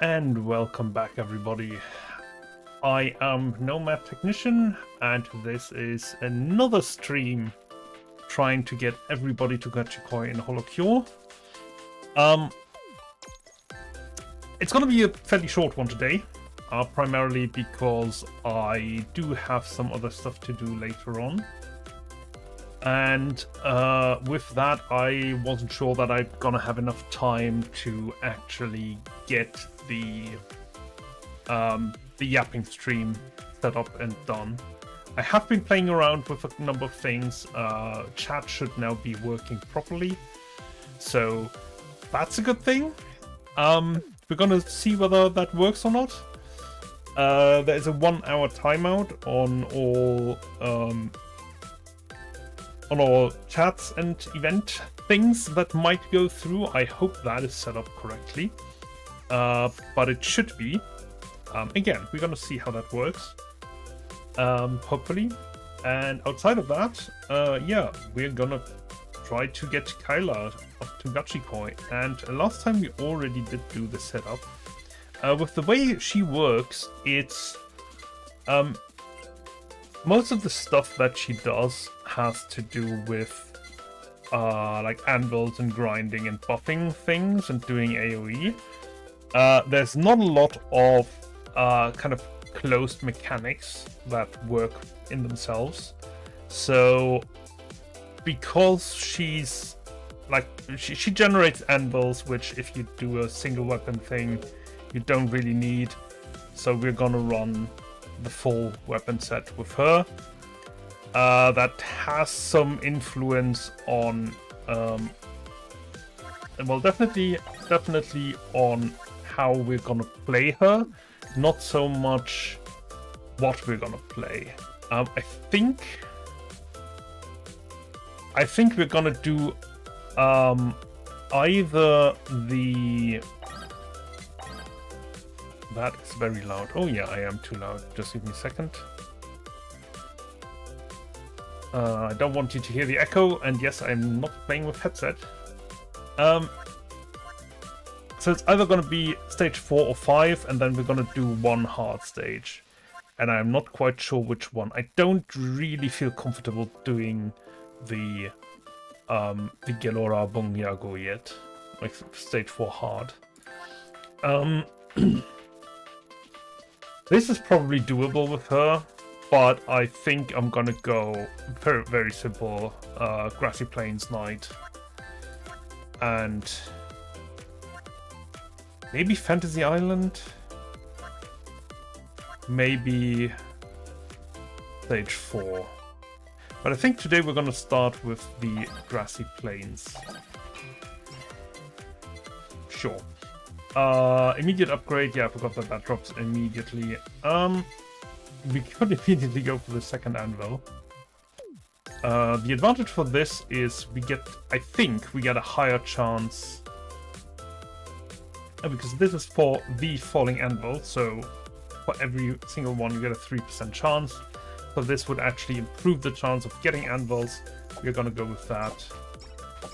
And welcome back, everybody. I am Nomad Technician, and this is another stream trying to get everybody to Gachikoi in Holocure. It's gonna be a fairly short one today, primarily because I do have some other stuff to do later on. And with that, I wasn't sure that I'm gonna have enough time to actually get the yapping stream set up and done. I have been playing around with a number of things. Chat should now be working properly, so that's a good thing. We're gonna see whether that works or not. There is a 1 hour timeout on all chats and event things that might go through. I hope that is set up correctly, but it should be. Again, we're gonna see how that works, hopefully. And outside of that, yeah, we're gonna try to get Kaela up to Gachikoi. And last time we already did do the setup. With the way she works, it's most of the stuff that she does has to do with like anvils and grinding and buffing things and doing AoE. There's not a lot of kind of closed mechanics that work in themselves. So because she's like she generates anvils, which if you do a single weapon thing, you don't really need. So we're gonna run the full weapon set with her. That has some influence on well, definitely on how we're gonna play her, not so much what we're gonna play. I think we're gonna do either the... That is very loud. Oh yeah, I am too loud. Just give me a second. I don't want you to hear the echo, and yes, I'm not playing with headset. So it's either going to be stage 4 or 5, and then we're going to do one hard stage. And I'm not quite sure which one. I don't really feel comfortable doing the Gelora Bongyago yet, like stage 4 hard. This is probably doable with her, but I think I'm gonna go very, very simple Grassy Plains Knight. And maybe Fantasy Island? Maybe stage 4. But I think today we're gonna start with the Grassy Plains. Sure. Immediate upgrade, yeah, I forgot that drops immediately. We could immediately go for the second anvil. The advantage for this is I think we get a higher chance, because this is for the falling anvil, so for every single one you get a 3% chance. So this would actually improve the chance of getting anvils. We're gonna go with that.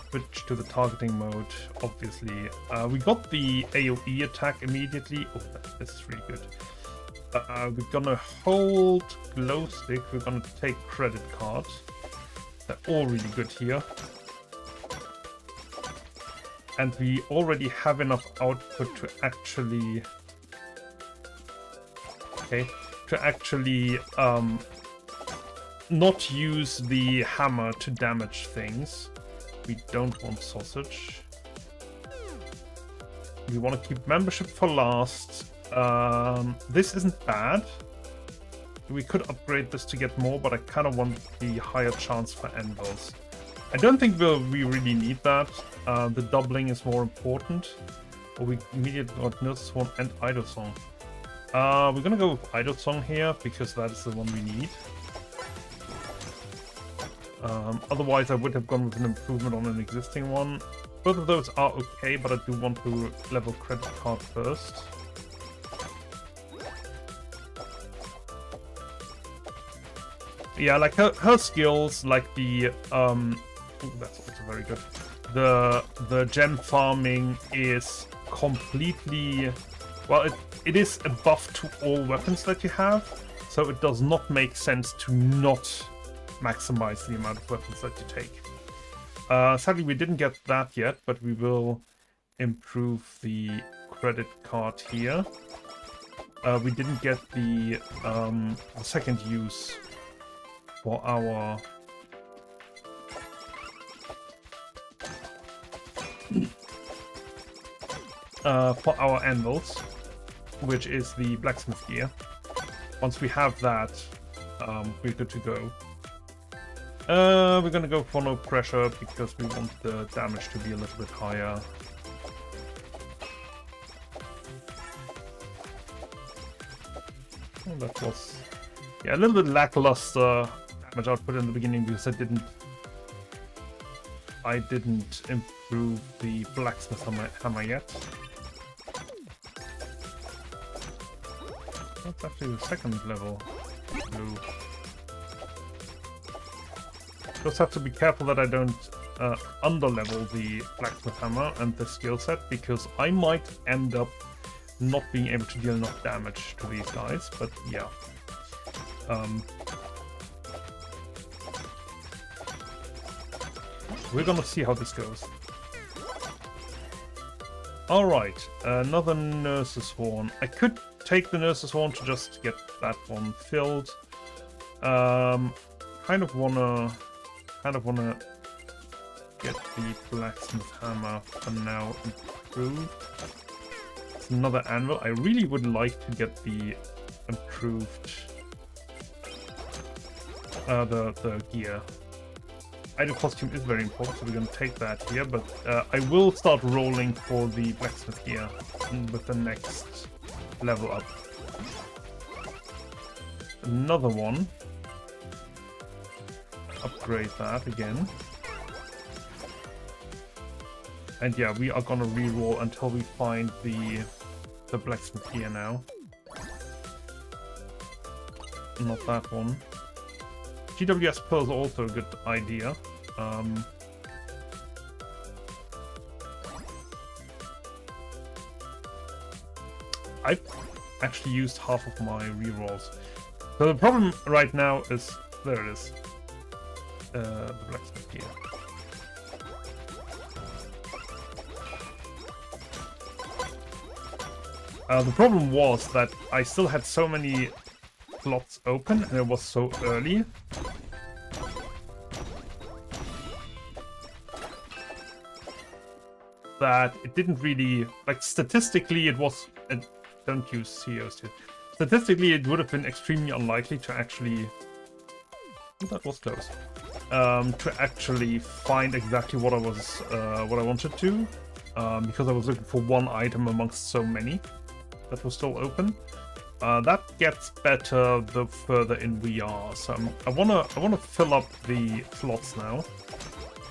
Switch to the targeting mode, obviously. We got the AoE attack immediately. Oh, this is really good. We're gonna hold glow stick. We're gonna take credit cards. They're all really good here. And we already have enough output to actually... Okay, to actually not use the hammer to damage things. We don't want sausage. We want to keep membership for last. This isn't bad. We could upgrade this to get more, but I kind of want the higher chance for anvils. I don't think we really need that. The doubling is more important. But we immediately got Nurse Swan and Idle Song. We're gonna go with Idle Song here, because that is the one we need. Otherwise I would have gone with an improvement on an existing one. Both of those are okay, but I do want to level credit card first. Yeah, like her skills, like the that's also very good. The gem farming is completely Well, it is a buff to all weapons that you have, so it does not make sense to not maximize the amount of weapons that you take. Sadly, we didn't get that yet, but we will improve the credit card here. We didn't get the second use for our anvils, which is the blacksmith gear. Once we have that, we're good to go. We're gonna go for no pressure because we want the damage to be a little bit higher. Oh, that was, yeah, a little bit lackluster damage output in the beginning because I didn't improve the blacksmith hammer yet. That's actually the second level blue. Just have to be careful that I don't underlevel the blacksmith hammer and the skill set, because I might end up not being able to deal enough damage to these guys, but yeah. We're gonna see how this goes. Alright, another nurse's horn. I could take the nurse's horn to just get that one filled. Kind of wanna get the blacksmith hammer for now improved. It's another anvil. I really would like to get the improved the gear. Idol costume is very important, so we're going to take that here, but I will start rolling for the blacksmith gear with the next level up. Another one. Upgrade that again. And yeah, we are going to reroll until we find the blacksmith gear now. Not that one. GWS Pearl is also a good idea. I've actually used half of my rerolls. So the problem right now is, there it is, the blacksmith gear. The problem was that I still had so many slots open and it was so early. That it didn't really, like, statistically it was, don't use CEOs too. Statistically it would have been extremely unlikely to actually, that was close, to actually find exactly what I was, what I wanted to, because I was looking for one item amongst so many that was still open. That gets better the further in we are, so I wanna fill up the slots now,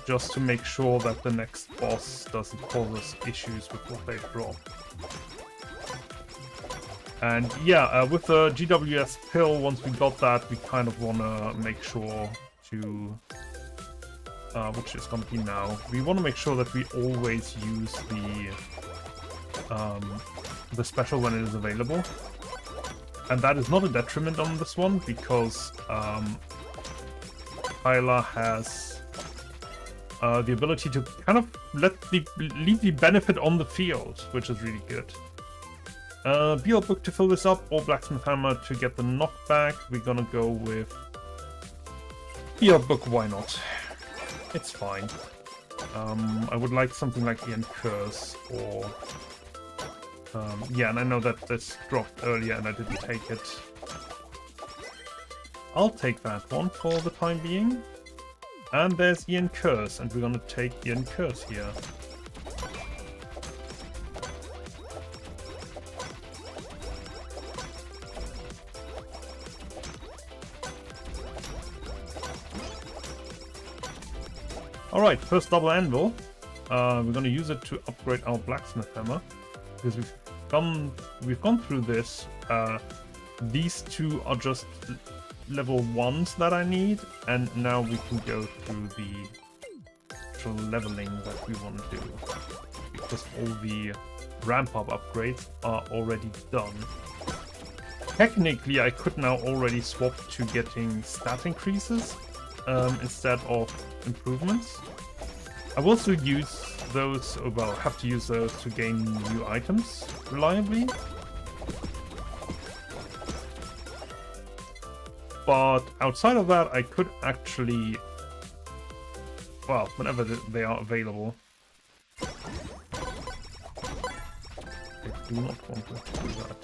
just to make sure that the next boss doesn't cause us issues with what they drop. And yeah, with the GWS pill, once we got that, we kind of wanna make sure to, which is gonna be now, we wanna make sure that we always use the special when it is available. And that is not a detriment on this one, because Kaela has the ability to kind of leave the benefit on the field, which is really good. BL Book to fill this up, or Blacksmith Hammer to get the knockback. We're gonna go with BL Book, why not? It's fine. I would like something like Ian Curse, or yeah, and I know that this dropped earlier and I didn't take it. I'll take that one for the time being. And there's Ian Curse, and we're gonna take Ian Curse here. Alright, first double anvil. We're gonna use it to upgrade our blacksmith hammer, because we've gone through this. These two are just level 1s that I need, and now we can go through the actual leveling that we want to do, because all the ramp-up upgrades are already done. Technically, I could now already swap to getting stat increases instead of improvements. I will also use those, well, have to use those to gain new items reliably. But outside of that, I could actually, well, whenever they are available. I do not want to do that.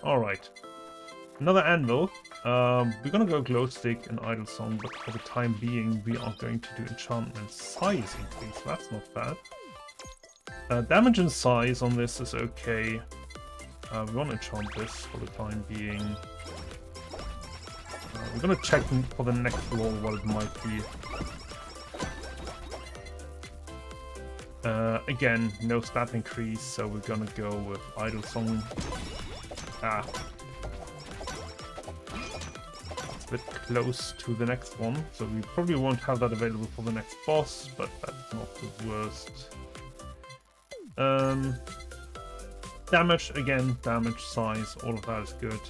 Alright. Another anvil. We're gonna go glow stick and idle song, but for the time being, we are going to do enchantment size increase. That's not bad. Damage and size on this is okay. We want to enchant this for the time being. We're gonna check for the next roll what it might be. Again, no stat increase, so we're gonna go with idle song. It's a bit close to the next one, so we probably won't have that available for the next boss, but that's not the worst. Damage, again, damage, size, all of that is good.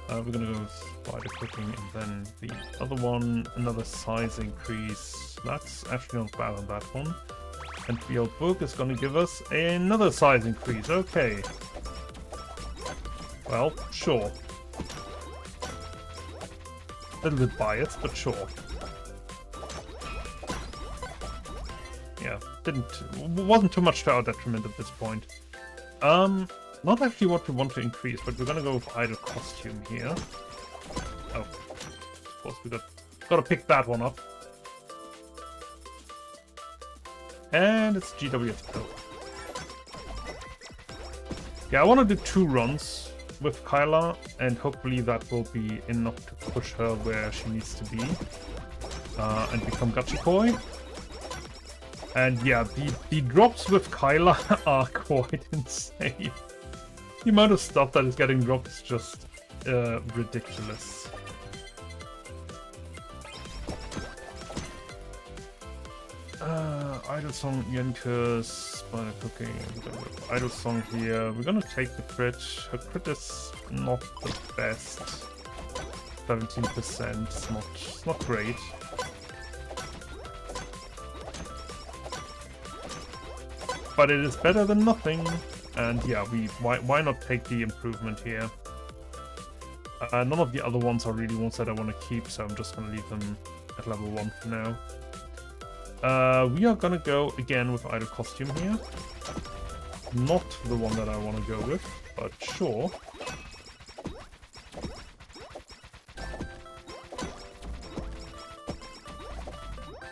We're gonna go with spider cooking, and then the other one, another size increase. That's actually not bad on that one. And the old book is gonna give us another size increase. Okay. Well, sure. A little bit biased, but sure. Yeah, wasn't too much to our detriment at this point. Not actually what we want to increase, but we're gonna go with idle costume here. Oh, of course we gotta pick that one up. And it's GWFO. Yeah, I want to do 2 runs with Kaela, and hopefully that will be enough to push her where she needs to be and become Gachikoi. And yeah, the drops with Kaela are quite insane. The amount of stuff that is getting dropped is just ridiculous. Idle song, Yenka's spider cooking. Idle song here. We're gonna take the crit. Her crit is not the best. 17%. It's not great. But it is better than nothing. And yeah, why not take the improvement here? None of the other ones are really ones that I want to keep, so I'm just gonna leave them at level 1 for now. We are gonna go again with idle costume here. Not the one that I want to go with, but sure.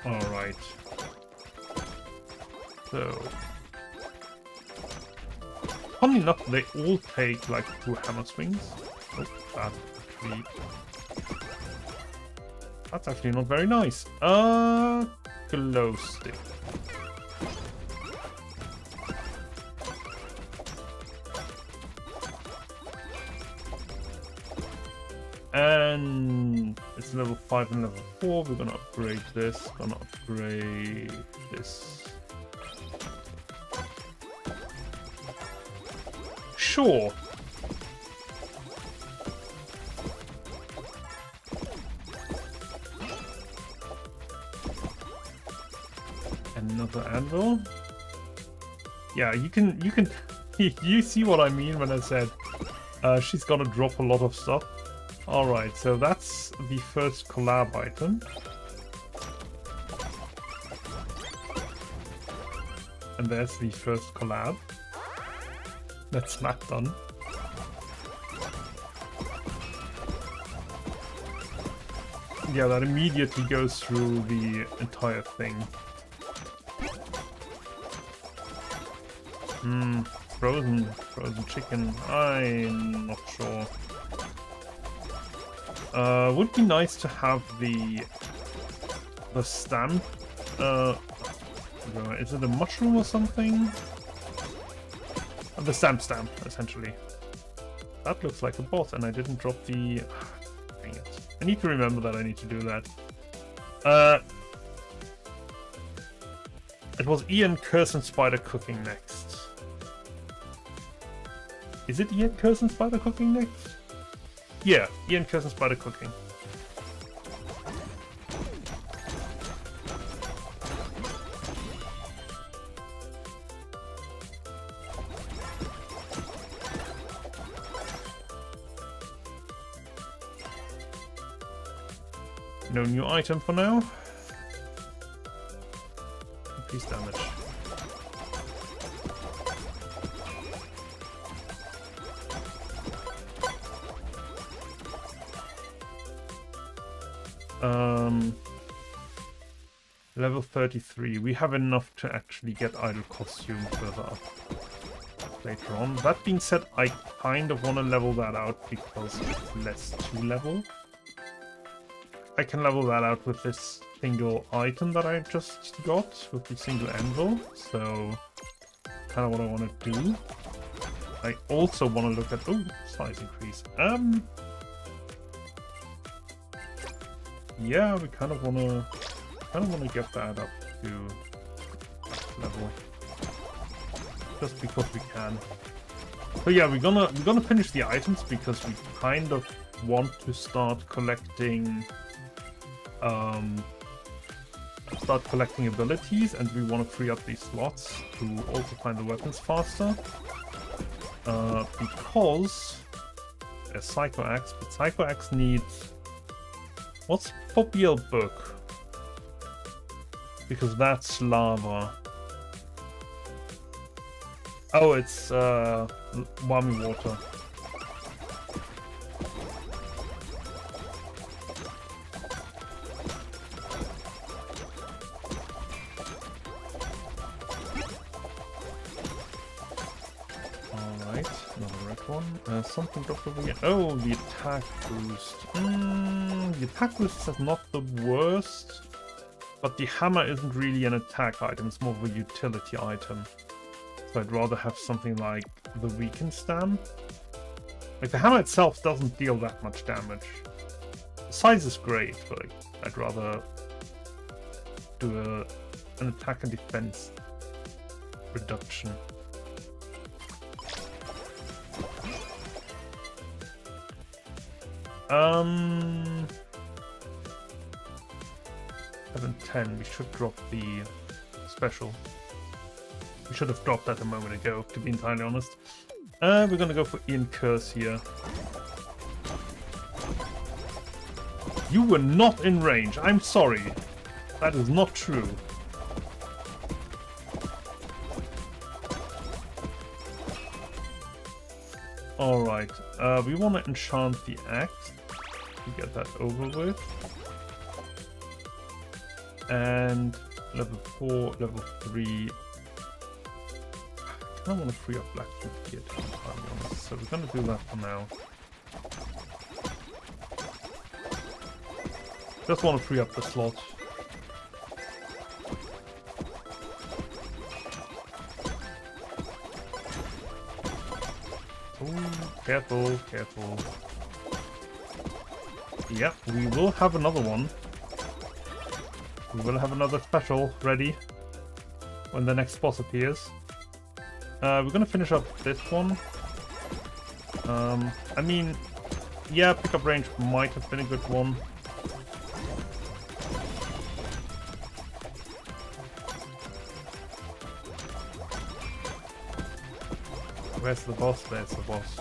Alright. So... Funny enough, they all take like 2 hammer swings. Oh, that's actually not very nice. Glow stick. And it's level 5 and level 4. We're gonna upgrade this. Gonna upgrade this. Sure. Another anvil. Yeah, you can you see what I mean when I said she's gonna drop a lot of stuff. Alright, so that's the first collab item. And there's the first collab. That's not done. Yeah, that immediately goes through the entire thing. Frozen chicken. I'm not sure. Would be nice to have the stamp. Is it a mushroom or something? The stamp, essentially. That looks like a boss, and I didn't drop the... Dang it. I need to remember that I need to do that. It was Ian Curse and Spider cooking next. Is it Ian Curse and Spider cooking next? Yeah, Ian Curse and Spider cooking. No new item for now. Increase damage. Level 33. We have enough to actually get idle costume further up later on. That being said, I kind of want to level that out because it's less to level. I can level that out with this single item that I just got, with the single anvil, so kind of what I want to do. I also want to look at size increase. Yeah, we kind of want to get that up to level, just because we can. So yeah, we're gonna finish the items because we kind of want to start collecting abilities, and we want to free up these slots to also find the weapons faster. Because there's Psycho Axe, but Psycho Axe needs... What's for BL Book? Because that's lava. Oh, it's Wami Water. Something dropped over here. Oh, the attack boost. The attack boost is not the worst, but the hammer isn't really an attack item, it's more of a utility item. So I'd rather have something like the weaken stam. Like, the hammer itself doesn't deal that much damage. The size is great, but I'd rather do an attack and defense reduction. Level 10, we should drop the special. We should have dropped that a moment ago, to be entirely honest. We're gonna go for Ian Curse here. You were not in range, I'm sorry. That is not true. Alright, we want to enchant the axe to get that over with. And level 4, level 3. I kind of want to free up Blacksmith Kit, to be entirely honest, so we're going to do that for now. Just want to free up the slot. Careful, careful. Yep, we will have another one. We will have another special ready when the next boss appears. We're gonna finish up this one. I mean, yeah, pickup range might have been a good one. Where's the boss? There's the boss.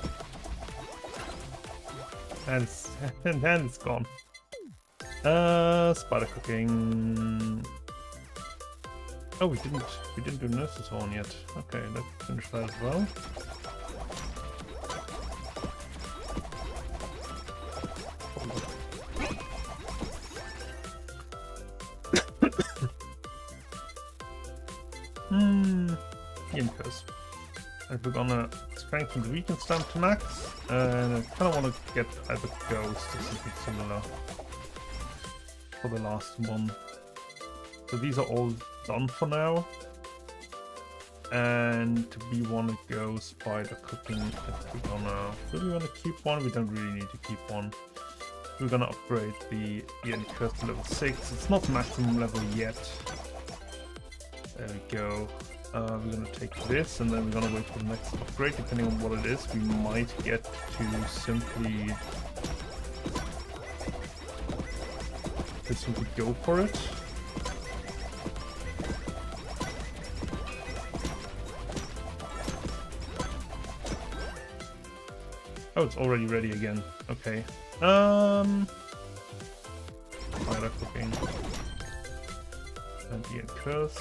And it's gone. Spider cooking. Oh, we didn't do Nurse's Horn yet. Okay, let's finish that as well. Ian Curse. And we're gonna strengthen the weaken stamp to max, and I kind of want to get either Ghost or something similar for the last one. So these are all done for now, and we want to go Spider cooking. Do we want to keep one? We don't really need to keep one. We're gonna upgrade the Ian Curse to level 6. It's not maximum level yet. There we go. We're gonna take this and then we're gonna wait for the next upgrade. Depending on what it is, we might get to simply go for it. Oh, it's already ready again. Okay. Fire cooking. And the curse.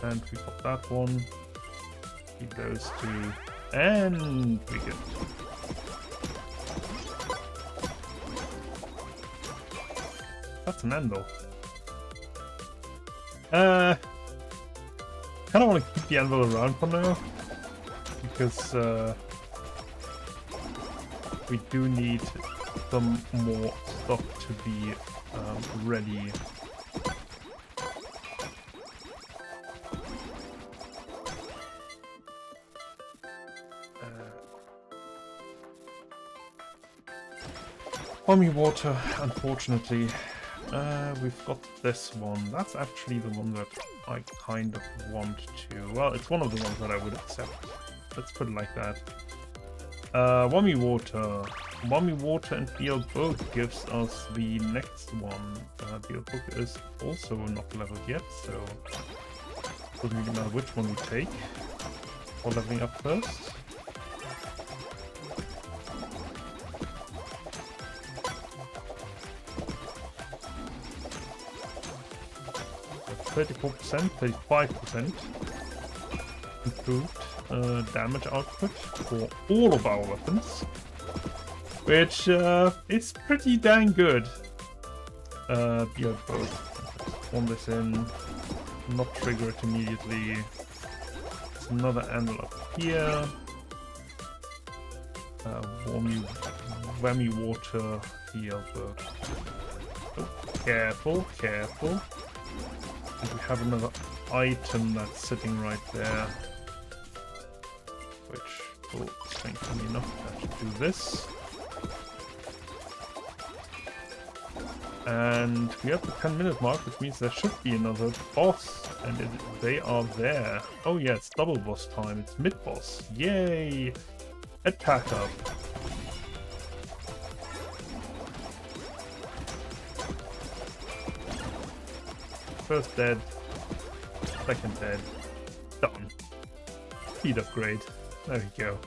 And we got that one. Keep those two. And we get. That's an anvil. Kind of want to keep the anvil around for now. Because we do need some more stuff to be ready. Homey water, unfortunately. We've got this one. That's actually the one that I kind of want to. Well, it's one of the ones that I would accept. Let's put it like that. Wummy water. Wummy water and BL book gives us the next one. BL book is also not leveled yet, so doesn't really matter which one we take. For leveling up first. That's 34%, 35% improved damage output for all of our weapons, which is pretty dang good. BL book. Spawn this in, not trigger it immediately. There's another anvil up here. Whammy water, BL book. Oh, careful, careful. And we have another item that's sitting right there, which will strengthen me enough to actually do this. And we have the 10-minute mark, which means there should be another boss, and they are there. Oh yeah, it's double boss time. It's mid-boss. Yay! Attack up. First dead, second dead, done. Speed upgrade. There we go.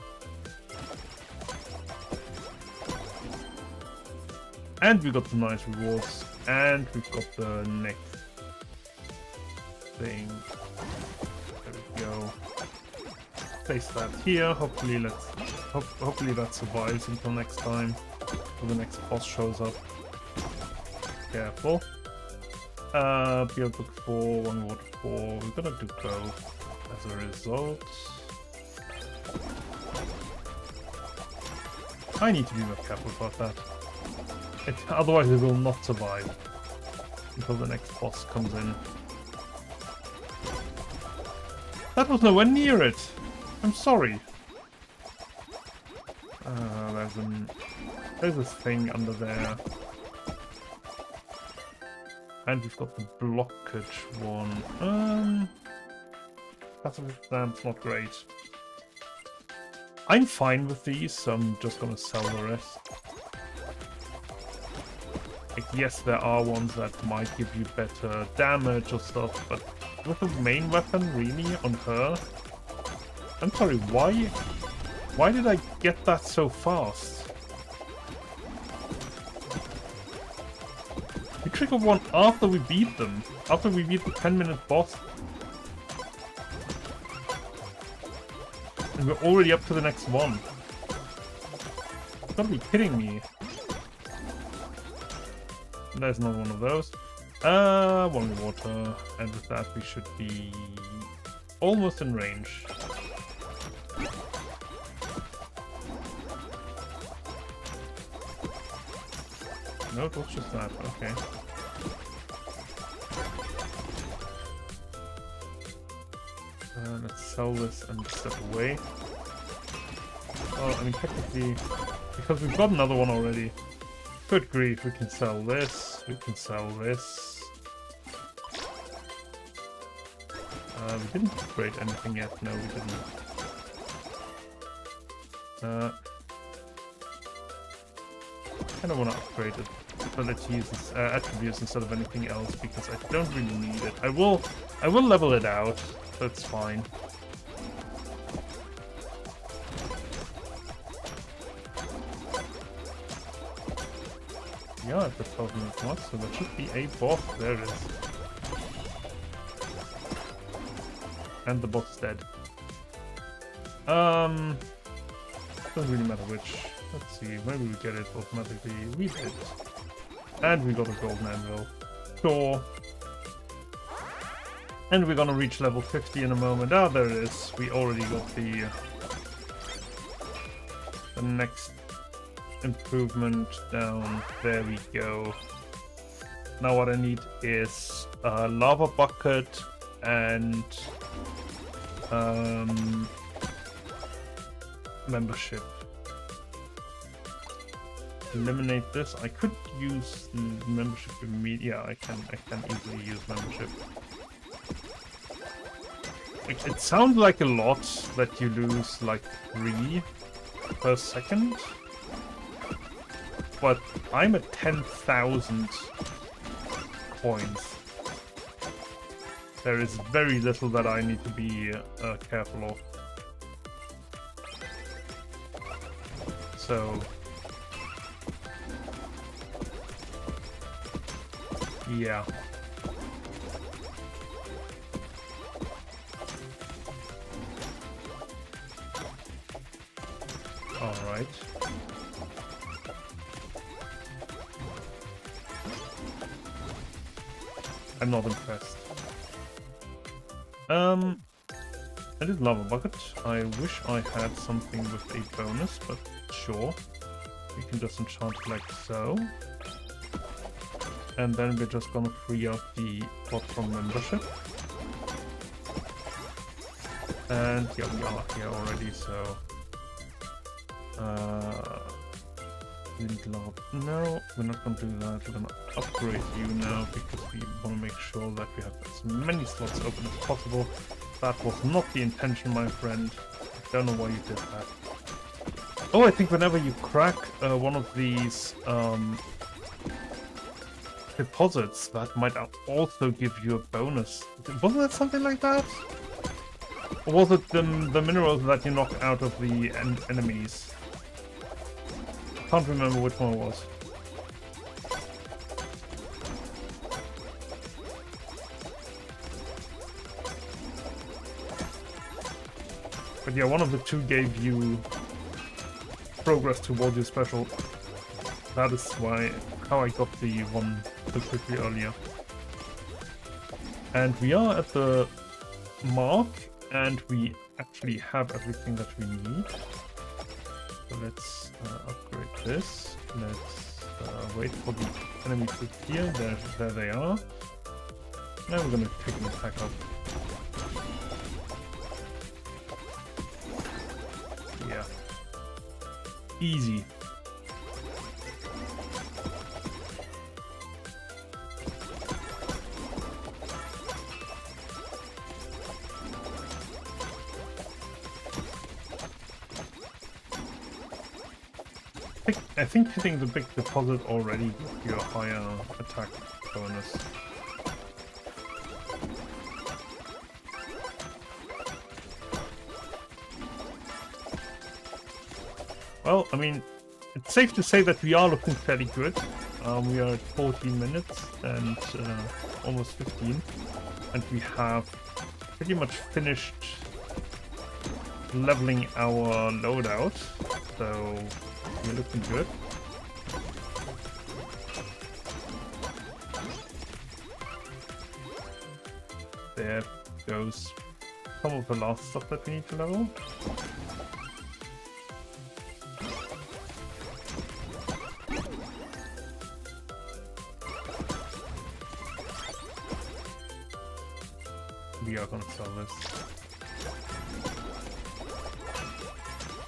And we got the nice rewards, and we've got the next thing. There we go. Place that here. Hopefully, hopefully that survives until next time, when the next boss shows up. Careful. BL book 4, one water 4. We're gonna do both as a result. I need to be more careful about that. Otherwise it will not survive until the next boss comes in. That was nowhere near it! I'm sorry. There's this thing under there. And we've got the blockage one. That's not great. I'm fine with these, so I'm just gonna sell the rest. Like, yes, there are ones that might give you better damage or stuff, but with the main weapon, really, on her? I'm sorry, why did I get that so fast? We triggered one after we beat them. After we beat the 10-minute boss. And we're already up to the next one. You've got to be kidding me. There's not one of those. One water. And with that we should be almost in range. No, it was just that. Okay. Let's sell this and step away. Well, I mean, technically, because we've got another one already. Good grief, we can sell this. We can sell this. We didn't upgrade anything yet. No, we didn't. Kind of want to upgrade it. Abilities, attributes instead of anything else because I don't really need it. I will level it out. That's fine. Yeah, at the 12-minute mark, so that should be a boss. There it is. And the boss is dead. Doesn't really matter which. Let's see, maybe we get it automatically. We did. And we got a golden anvil. Sure. And we're gonna reach level 50 in a moment. Ah, there it is. We already got the next improvement down. There we go. Now what I need is a lava bucket and membership. Eliminate this. I could use membership immediately. Yeah, I can easily use membership. It sounds like a lot that you lose like 3 per second, but I'm at 10,000 coins. There is very little that I need to be careful of. So yeah. All right. I'm not impressed. I did lava bucket. I wish I had something with a bonus, but sure. We can just enchant it like so. And then we're just gonna free up the plot from membership. And yeah, we are here already, so we need lava. No, we're not gonna do that. We're gonna upgrade you now because we want to make sure that we have as many slots open as possible. That was not the intention, my friend. I don't know why you did that. Oh, I think whenever you crack one of these deposits, that might also give you a bonus. Wasn't it something like that? Or was it the minerals that you knock out of the enemies? Can't remember which one it was. But yeah, one of the two gave you progress towards your special. That is how I got the one so quickly earlier. And we are at the mark, and we actually have everything that we need. So let's upgrade this. Let's wait for the enemy to appear. There they are. Now we're gonna take an attack up. Yeah. Easy. I think hitting the big deposit already gives you a higher attack bonus. Well, I mean, it's safe to say that we are looking fairly good. We are at 14 minutes and almost 15, and we have pretty much finished leveling our loadout, so we're looking good. There goes some of the last stuff that we need to level. We are gonna sell this.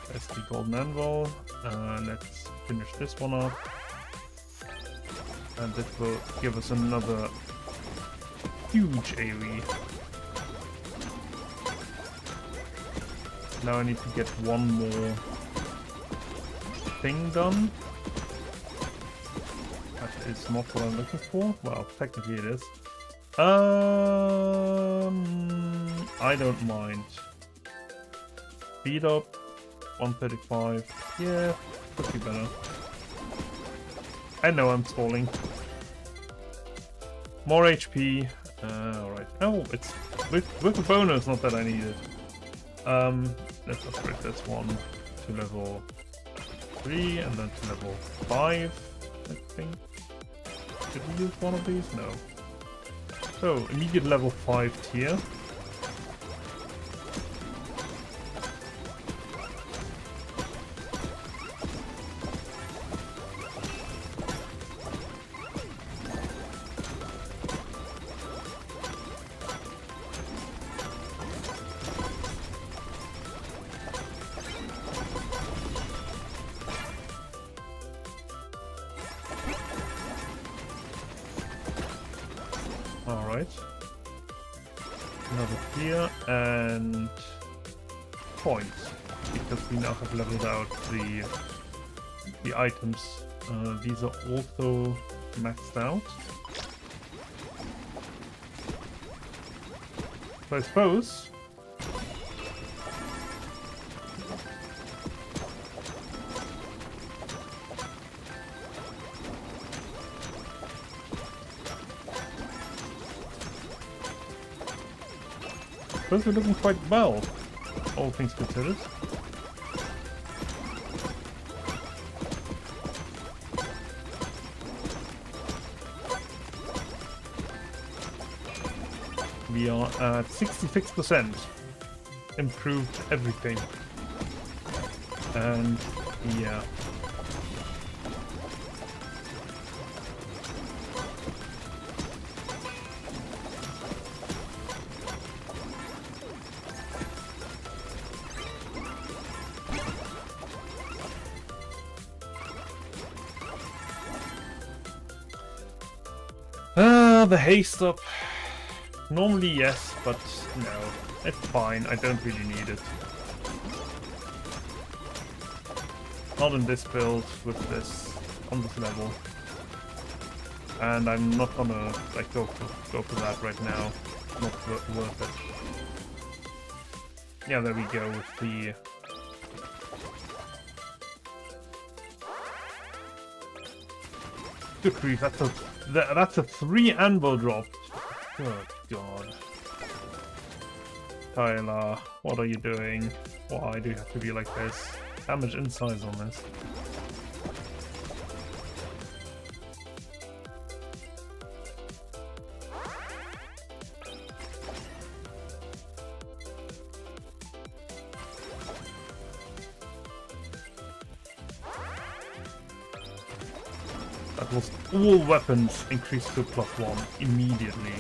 There's the golden anvil. Let's finish this one off. And this will give us another huge AoE. Now I need to get one more thing done. That is not what I'm looking for. Well, technically it is. I don't mind. Speed up, 135. Yeah, could be better. I know I'm stalling. More HP. Alright. Oh, it's with the bonus, not that I need it. Let's upgrade this one to level 3 and then to level 5, I think. Did we use one of these? No. So, immediate level 5 tier. Alright. Another tier and points. Because we now have leveled out the items. These are also maxed out. So I suppose we're looking quite well, all things considered. We are at 66%. Improved everything. And yeah. The haste up. Normally yes, but no. It's fine, I don't really need it. Not in this build with this on this level. And I'm not gonna like go for that right now. Not worth it. Yeah, there we go with the good grief, that's a 3 anvil drop. Good god. Kaela, what are you doing? Why do you have to be like this? Damage insides on this. That was all weapons increased to +1 immediately.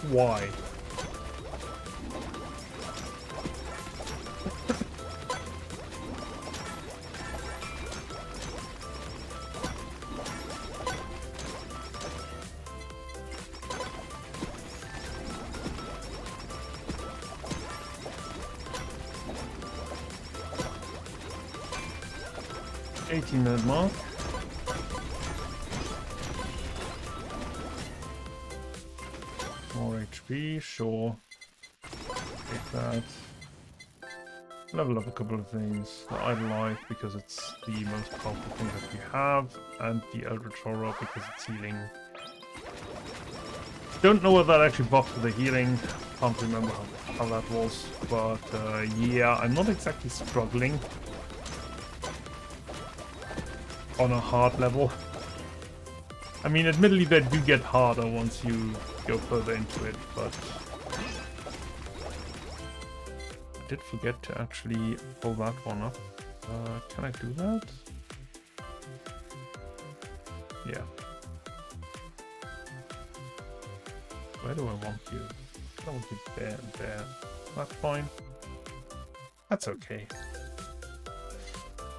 Why? .18-minute mark. More HP, sure. Take that. Level up a couple of things. The Idle Life, because it's the most powerful thing that we have, and the Eldritch Horror, because it's healing. Don't know what that actually buffed for the healing. Can't remember how that was. But yeah, I'm not exactly struggling on a hard level. I mean, admittedly, they do get harder once you go further into it, but I did forget to actually pull that one up. Can I do that? Yeah. Where do I want you? I want you there and there. That's fine. That's okay.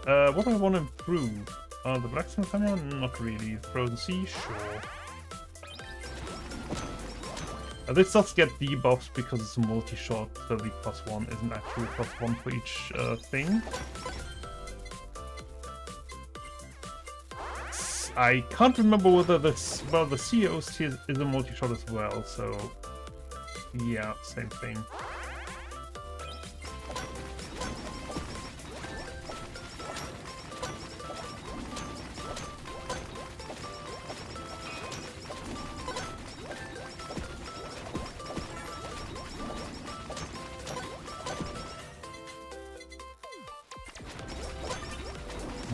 What do I want to improve? The blacksmith hammer? Not really. Frozen Sea? Sure. This does get debuffs because it's a multi-shot, so the +1 isn't actually +1 for each thing. I can't remember whether this, well, the COC is a multi-shot as well, so yeah, same thing.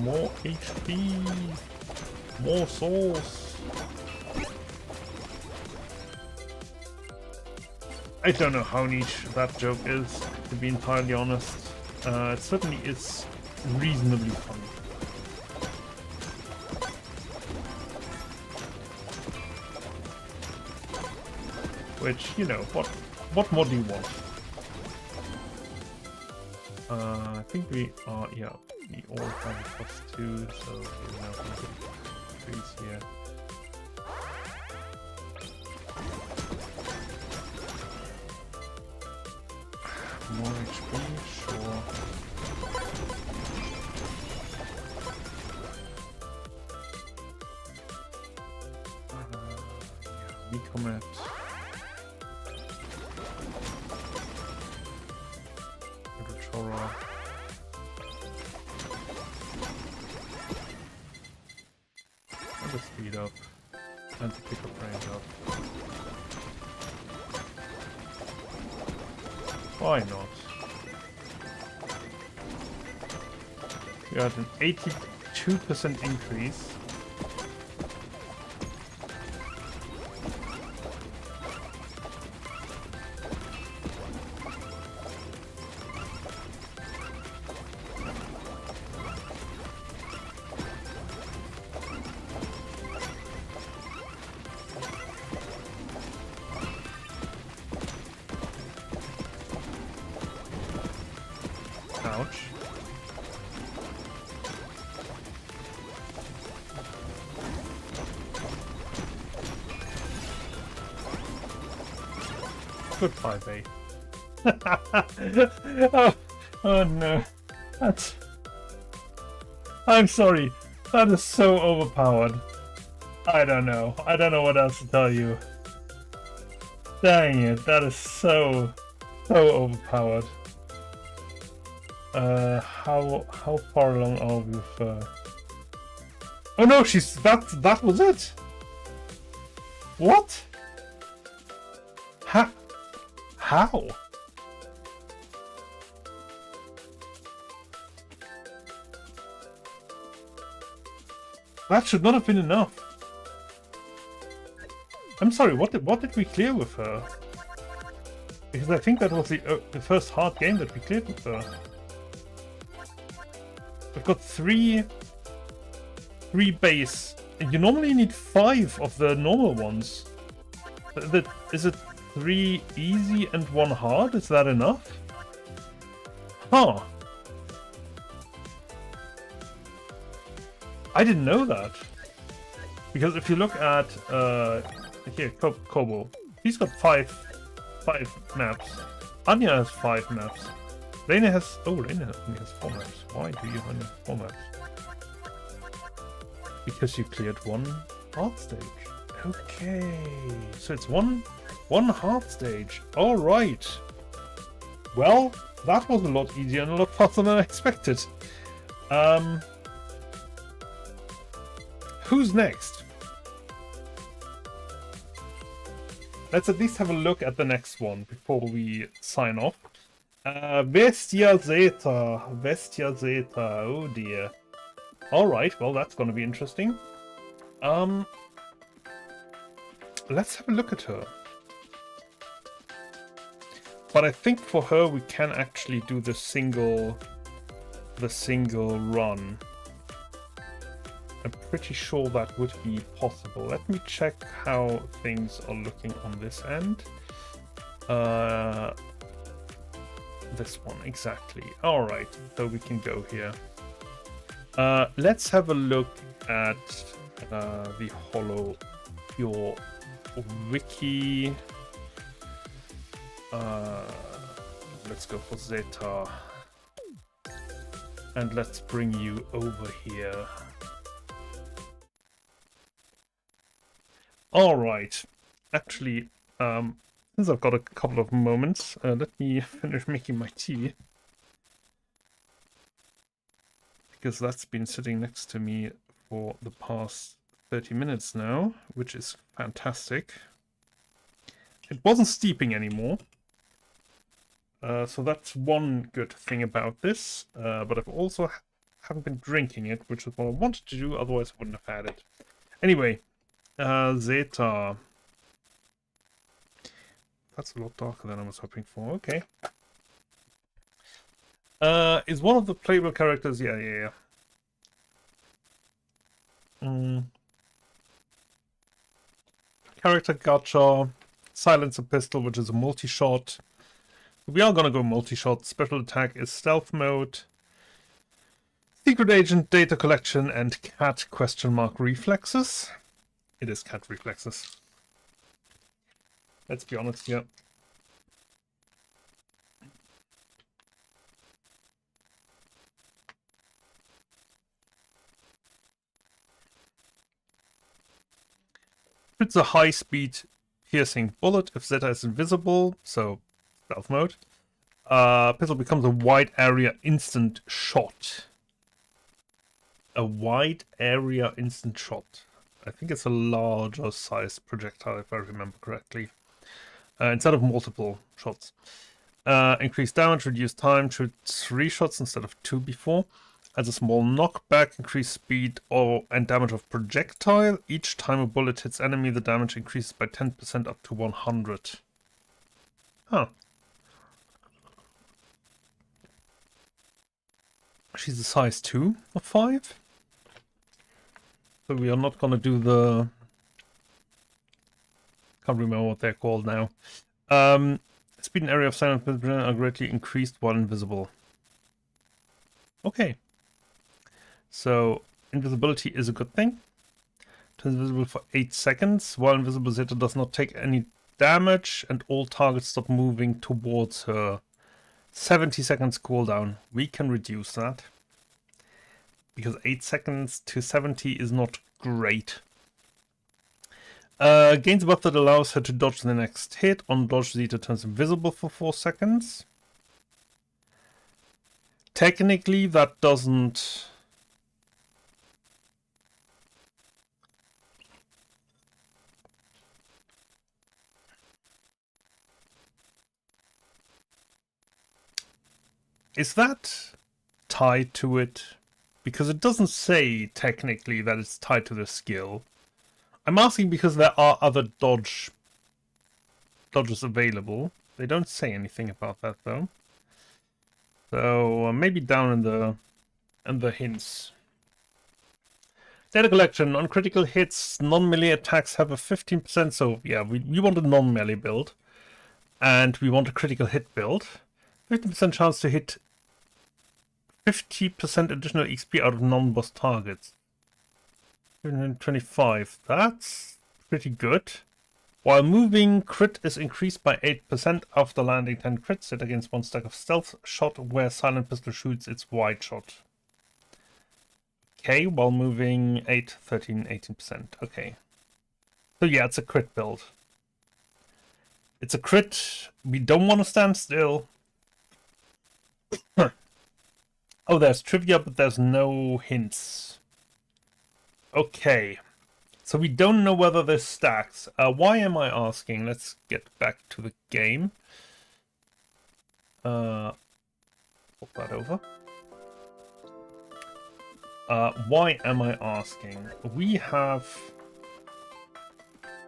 More HP, more sauce. I don't know how niche that joke is, to be entirely honest. It certainly is reasonably funny. Which, you know, what more do you want? I think we are, yeah. We all have +2, so we have a increase here. More HP, sure. Yeah, we commit. Speed up and to pick up range up. Why not? We had an 82% increase. Ouch. Goodbye, babe. Oh no. That's... I'm sorry. That is so overpowered. I don't know. I don't know what else to tell you. Dang it. That is so overpowered. How far along are we with Oh no, that was it. What? How? That should not have been enough. I'm sorry, what did we clear with her? Because I think that was the first hard game that we cleared with her. We've got three base, and you normally need 5 of the normal ones. Is it 3 easy and 1 hard? Is that enough? Huh. I didn't know that. Because if you look at here, Kobo, he's got 5 maps. Anya has 5 maps. Lena has... Oh, Lena only has 4 maps. Why do you only have 4 maps? Because you cleared 1 hard stage. Okay. So it's one hard stage. Alright. Well, that was a lot easier and a lot faster than I expected. Who's next? Let's at least have a look at the next one before we sign off. Bestia Zeta. Bestia Zeta. Oh dear. Alright, well that's gonna be interesting. Let's have a look at her. But I think for her we can actually do the single run. I'm pretty sure that would be possible. Let me check how things are looking on this end. This one, exactly. Alright, so we can go here. Let's have a look at the Holocure wiki. Let's go for Zeta. And let's bring you over here. Alright. Actually, since I've got a couple of moments, let me finish making my tea. Because that's been sitting next to me for the past 30 minutes now, which is fantastic. It wasn't steeping anymore. So that's one good thing about this. But I've also haven't been drinking it, which is what I wanted to do, otherwise I wouldn't have had it. Anyway, Zeta. That's a lot darker than I was hoping for. Okay. Is one of the playable characters... Yeah. Character gacha. Silencer pistol, which is a multi-shot. We are gonna go multi-shot. Special attack is stealth mode. Secret agent, data collection, and cat reflexes. It is cat reflexes. Let's be honest here. It's a high-speed piercing bullet if Zeta is invisible, so stealth mode. Pistol becomes a wide area instant shot. A wide area instant shot. I think it's a larger size projectile if I remember correctly. Instead of multiple shots. Increased damage, reduced time, shoot 3 shots instead of 2 before. Adds a small knockback, increased speed and damage of projectile. Each time a bullet hits enemy, the damage increases by 10% up to 100. Huh. She's a size 2 of 5. So we are not going to do the... Can't remember what they're called now. Speed and area of silent are greatly increased while invisible. Okay. So, invisibility is a good thing. Turns invisible for 8 seconds. While invisible, Zeta does not take any damage and all targets stop moving towards her. 70 seconds cooldown. We can reduce that. Because 8 seconds to 70 is not great. Gains a buff that allows her to dodge the next hit. On dodge, Zeta turns invisible for 4 seconds. Technically, that doesn't... Is that tied to it? Because it doesn't say technically that it's tied to the skill. I'm asking because there are other dodges available. They don't say anything about that though. So maybe down in the hints. Data collection on critical hits, non-melee attacks have a 15%. So yeah, we want a non-melee build, and we want a critical hit build. 15% chance to hit 50% additional XP out of non-boss targets. 25. That's pretty good. While moving, crit is increased by 8% after landing 10 crits. Hit against 1 stack of stealth shot where silent pistol shoots its wide shot. Okay, while moving 8, 13, 18%. Okay. So yeah, it's a crit build. It's a crit. We don't want to stand still. Oh, there's trivia, but there's no hints. Okay. So we don't know whether this stacks. Why am I asking? Let's get back to the game. Pop that over. Why am I asking? We have...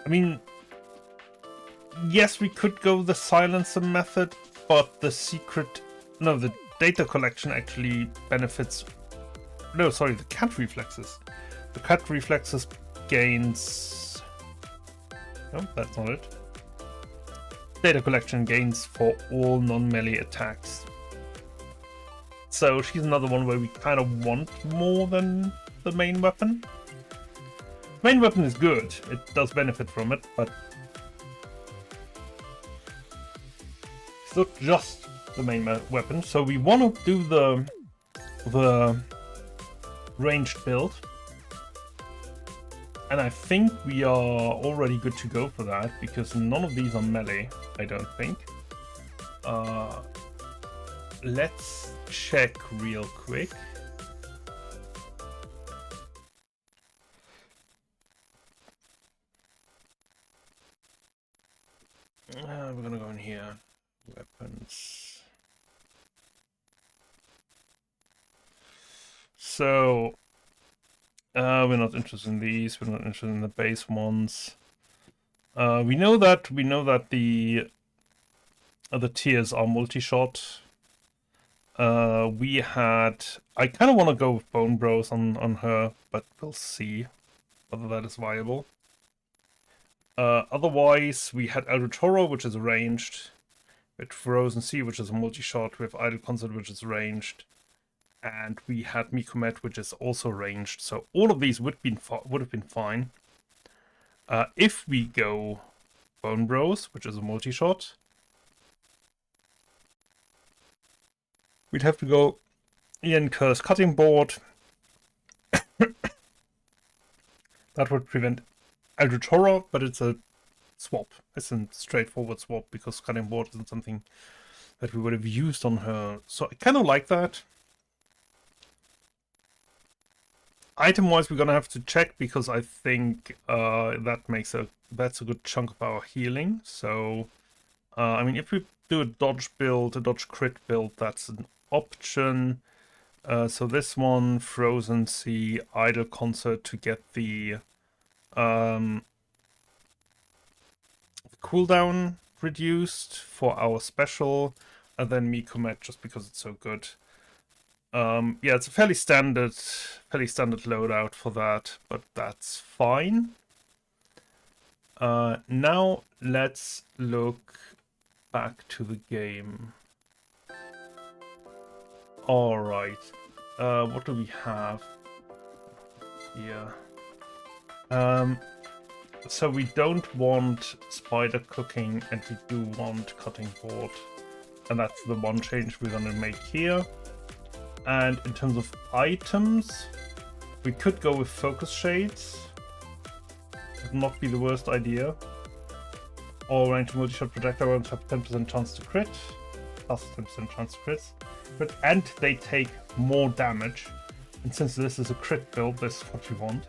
I mean... Yes, we could go the silencer method, but the secret... No, the data collection actually benefits... No, sorry, the cat reflexes. The cat reflexes gains... No, that's not it. Data collection gains for all non-melee attacks. So she's another one where we kind of want more than the main weapon. Main weapon is good. It does benefit from it, but... not just the main weapon. So we want to do the ranged build. And I think we are already good to go for that, because none of these are melee, I don't think. Let's check real quick. We're gonna go in here. Weapons. So we're not interested in these. We're not interested in the base ones. We know that the tiers are multi-shot. I kind of want to go with Bone Bros on her, but we'll see whether that is viable. Otherwise, we had El Toro, which is ranged, with Frozen Sea, which is a multi-shot, with Idle Concert, which is ranged, and we had Mikomet, which is also ranged. So all of these would have been fine. If we go Bone Bros, which is a multi-shot, we'd have to go Ian Kerr's Cutting Board. That would prevent El Toro, but it's a swap. It's a straightforward swap, because Cutting Board isn't something that we would have used on her. So I kind of like that. Item-wise, we're gonna have to check, because I think that's a good chunk of our healing. So, I mean, if we do a dodge build, a dodge crit build, that's an option. So this one, Frozen Sea, Idle Concert to get the cooldown reduced for our special, and then Mikomet just because it's so good. Yeah, it's a fairly standard loadout for that, but that's fine. Now let's look back to the game. All right, what do we have here? So we don't want spider cooking, and we do want cutting board, and that's the one change we're gonna make here. And in terms of items, we could go with focus shades. Would not be the worst idea. Or range multi-shot projectile rounds have 10% chance to crit, plus 10% chance to crit, and they take more damage. And since this is a crit build, this is what we want.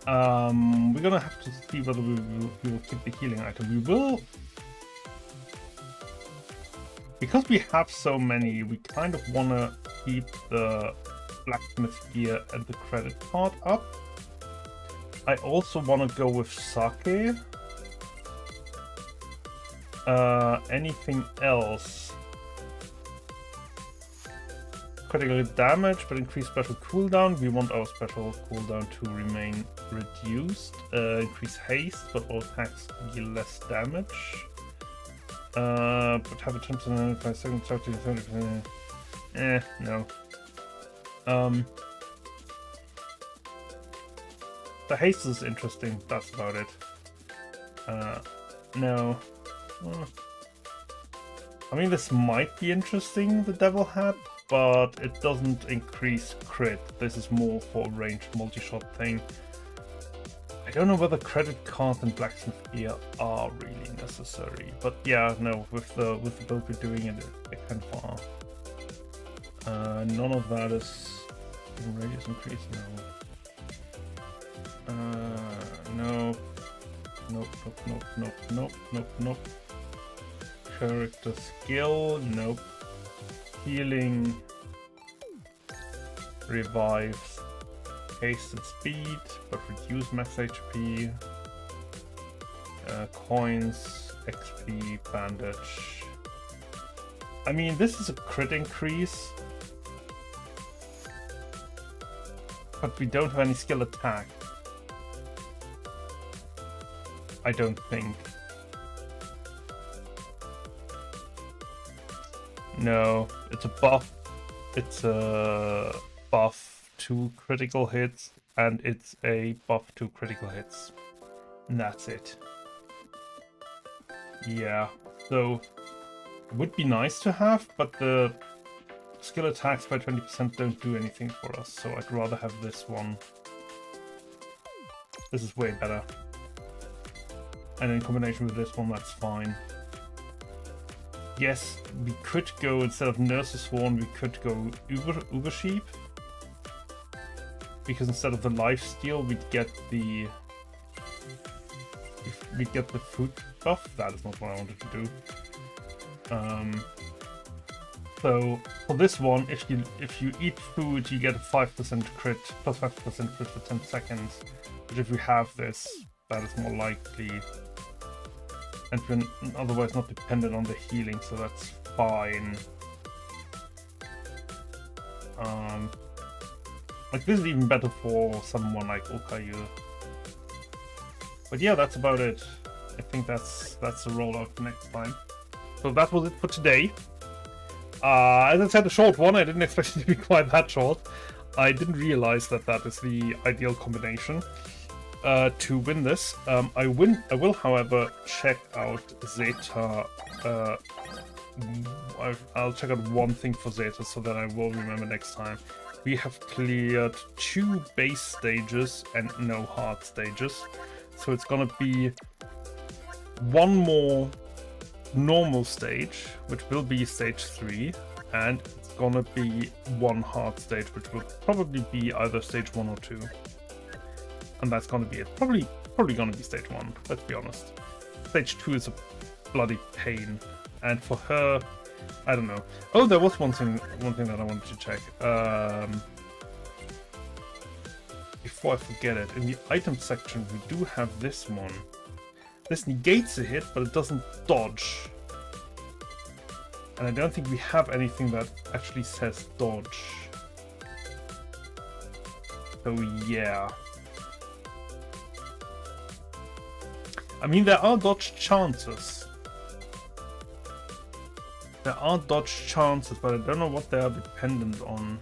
We're gonna have to see whether we will keep the healing item. We will, because we have so many. We kind of wanna keep the blacksmith gear and the credit card up. I also want to go with sake. Anything else? Critical damage, but increased special cooldown. We want our special cooldown to remain reduced. Increase haste, but all attacks deal less damage. But have a 10% 5 seconds, 30%. No. The haste is interesting, that's about it. No. I mean, this might be interesting, the Devil Hat, but it doesn't increase crit. This is more for a ranged multi-shot thing. I don't know whether credit cards and blacksmith gear are really necessary, but yeah, no, with the build we're doing it kind of are. None of that is radius increase, no. No. Nope. Character skill, nope. Healing revives haste and speed, but reduce max HP. Coins, XP, bandage. I mean, this is a crit increase, but we don't have any skill attack. I don't think. No, it's a buff. It's a buff to critical hits, and it's a buff to critical hits. And that's it. Yeah, so would be nice to have, but the skill attacks by 20% don't do anything for us, so I'd rather have this one. This is way better. And in combination with this one, that's fine. Yes, we could go, instead of Nurse's Sworn, we could go Uber Sheep. Because instead of the lifesteal, we'd get the food buff. That is not what I wanted to do. So for this one, if you eat food, you get a 5% crit, plus 5% crit for 10 seconds. But if you have this, that is more likely. And we're otherwise not dependent on the healing, so that's fine. Like this is even better for someone like Okayu. But yeah, that's about it. I think that's the rollout for next time. So that was it for today. As I said, a short one. I didn't expect it to be quite that short. I didn't realize that that is the ideal combination to win this. I will, however, check out Zeta. I'll check out one thing for Zeta so that I will remember next time. We have cleared 2 base stages and no hard stages. So it's gonna be 1 more normal stage, which will be stage 3, and it's gonna be 1 hard stage, which will probably be either stage 1 or 2. And that's gonna be it. Probably gonna be stage 1, let's be honest. Stage 2 is a bloody pain. And for her, I don't know. Oh, there was one thing that I wanted to check. Before I forget it, in the item section we do have this one. This negates a hit, but it doesn't dodge. And I don't think we have anything that actually says dodge. So yeah. I mean, there are dodge chances. There are dodge chances, but I don't know what they are dependent on.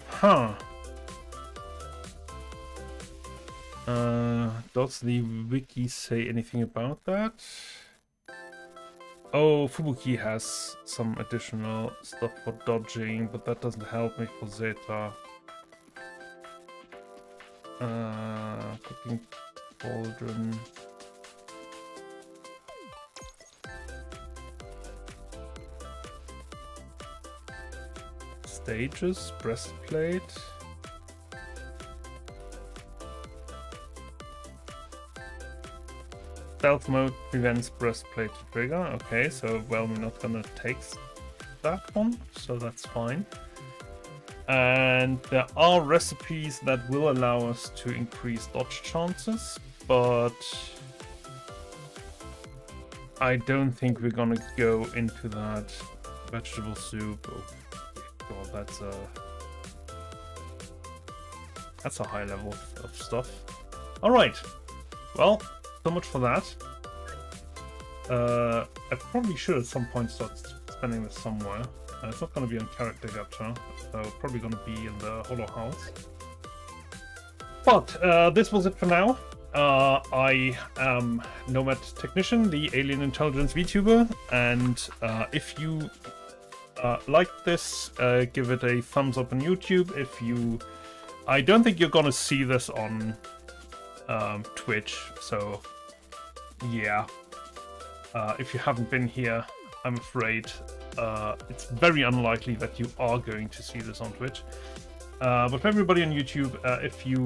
Huh. Does the wiki say anything about that? Oh, Fubuki has some additional stuff for dodging, but that doesn't help me for Zeta. Cooking cauldron. Stages, breastplate. Stealth mode prevents breastplate to trigger. Okay, so well, we're not gonna take that one, so that's fine. And there are recipes that will allow us to increase dodge chances, but I don't think we're gonna go into that. Vegetable soup. Oh god, that's a high level of stuff. All right, well, so much for that. I probably should at some point start spending this somewhere. It's not going to be on character gacha, so probably going to be in the Holo House. But this was it for now. I am Nomad Technician, the Alien Intelligence VTuber, and if you like this, give it a thumbs up on YouTube. I don't think you're gonna see this on Twitch, so yeah. If you haven't been here, I'm afraid it's very unlikely that you are going to see this on Twitch. But for everybody on YouTube, if you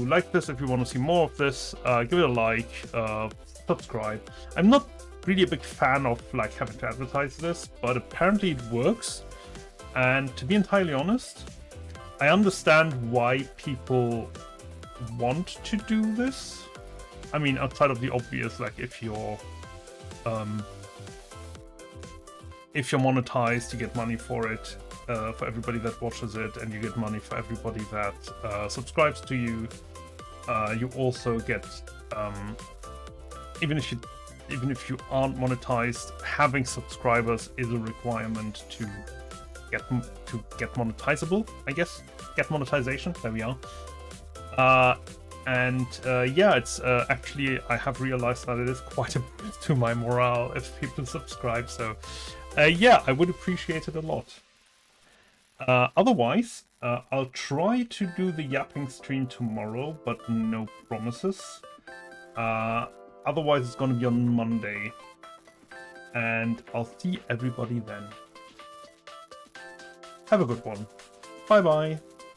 like this, if you want to see more of this, give it a like, subscribe. I'm not really a big fan of like having to advertise this, but apparently it works. And to be entirely honest, I understand why people want to do this. I mean, outside of the obvious, like if you're monetized, you get money for it, for everybody that watches it, and you get money for everybody that subscribes to you. You also get, even if you aren't monetized, having subscribers is a requirement to get monetizable, I guess. Get monetization. There we are. And yeah, it's actually, I have realized that it is quite a boost to my morale if people subscribe. So yeah, I would appreciate it a lot. Otherwise, I'll try to do the yapping stream tomorrow, but no promises. Otherwise, it's going to be on Monday. And I'll see everybody then. Have a good one. Bye-bye.